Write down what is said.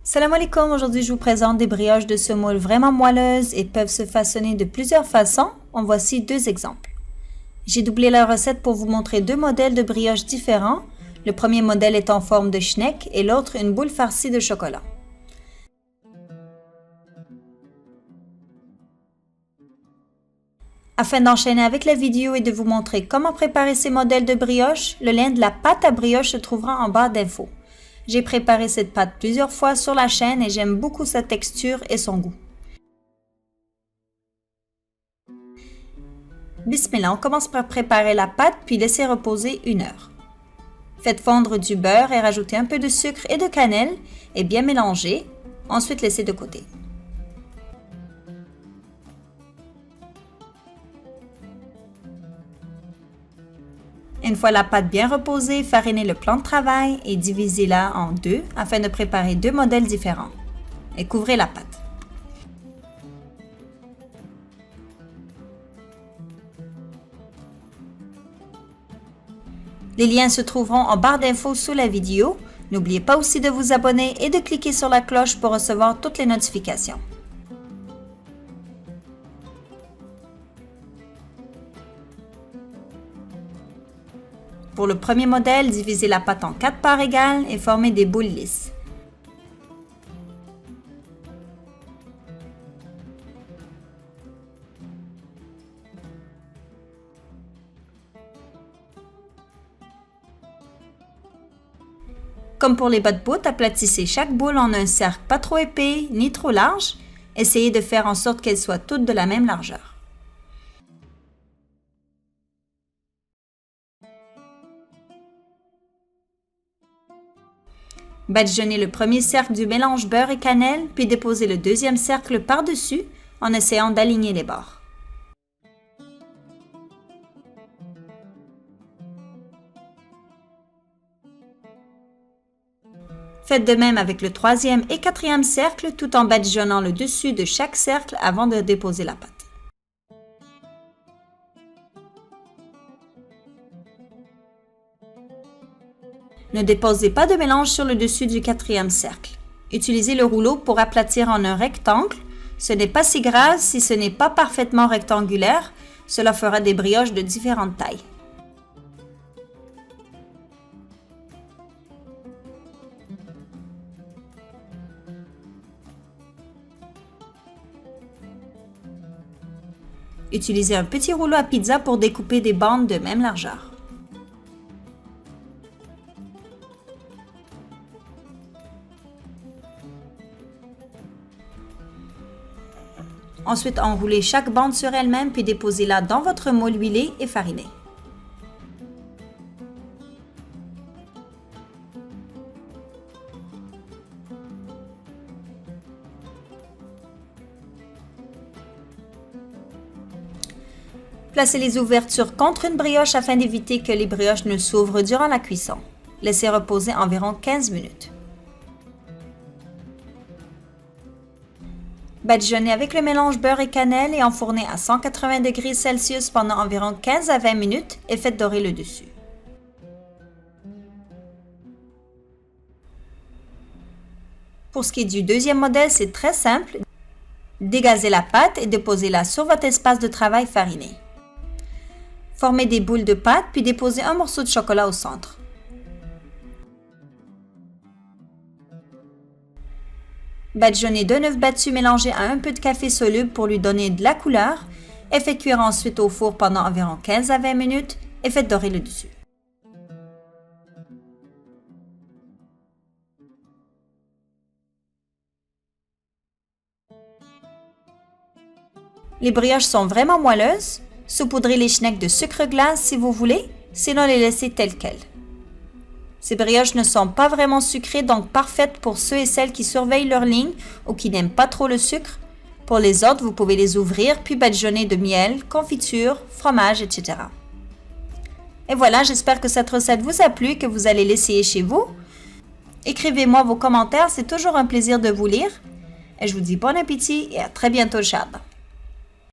Salam alaikum, aujourd'hui je vous présente des brioches de semoule vraiment moelleuses et peuvent se façonner de plusieurs façons. En voici deux exemples. J'ai doublé la recette pour vous montrer deux modèles de brioches différents. Le premier modèle est en forme de schneck et l'autre une boule farcie de chocolat. Afin d'enchaîner avec la vidéo et de vous montrer comment préparer ces modèles de brioche, le lien de la pâte à brioche se trouvera en barre d'infos. J'ai préparé cette pâte plusieurs fois sur la chaîne et j'aime beaucoup sa texture et son goût. Bismillah, on commence par préparer la pâte puis laisser reposer 1 heure. Faites fondre du beurre et rajoutez un peu de sucre et de cannelle et bien mélanger. Ensuite, laissez de côté. Une fois la pâte bien reposée, farinez le plan de travail et divisez-la en deux afin de préparer deux modèles différents. Et couvrez la pâte. Les liens se trouveront en barre d'infos sous la vidéo. N'oubliez pas aussi de vous abonner et de cliquer sur la cloche pour recevoir toutes les notifications. Pour le premier modèle, divisez la pâte en 4 parts égales et formez des boules lisses. Comme pour les bat-bout, aplatissez chaque boule en un cercle pas trop épais ni trop large. Essayez de faire en sorte qu'elles soient toutes de la même largeur. Badigeonnez le premier cercle du mélange beurre et cannelle, puis déposez le deuxième cercle par-dessus en essayant d'aligner les bords. Faites de même avec le troisième et quatrième cercle tout en badigeonnant le dessus de chaque cercle avant de déposer la pâte. Ne déposez pas de mélange sur le dessus du quatrième cercle. Utilisez le rouleau pour aplatir en un rectangle. Ce n'est pas si grave si ce n'est pas parfaitement rectangulaire. Cela fera des brioches de différentes tailles. Utilisez un petit rouleau à pizza pour découper des bandes de même largeur. Ensuite, enroulez chaque bande sur elle-même puis déposez-la dans votre moule huilé et fariné. Placez les ouvertures contre une brioche afin d'éviter que les brioches ne s'ouvrent durant la cuisson. Laissez reposer environ 15 minutes. Badigeonnez avec le mélange beurre et cannelle et enfournez à 180 degrés Celsius pendant environ 15 à 20 minutes et faites dorer le dessus. Pour ce qui est du deuxième modèle, c'est très simple. Dégazez la pâte et déposez-la sur votre espace de travail fariné. Formez des boules de pâte puis déposez un morceau de chocolat au centre. Badigeonnez 2 œufs battus mélangés à un peu de café soluble pour lui donner de la couleur et faites cuire ensuite au four pendant environ 15 à 20 minutes et faites dorer le dessus. Les brioches sont vraiment moelleuses. Saupoudrez les schnecks de sucre glace si vous voulez, sinon les laissez telles quelles. Ces brioches ne sont pas vraiment sucrées, donc parfaites pour ceux et celles qui surveillent leur ligne ou qui n'aiment pas trop le sucre. Pour les autres, vous pouvez les ouvrir puis badigeonner de miel, confiture, fromage, etc. Et voilà, j'espère que cette recette vous a plu et que vous allez l'essayer chez vous. Écrivez-moi vos commentaires, c'est toujours un plaisir de vous lire. Et je vous dis bon appétit et à très bientôt, Inch'Allah.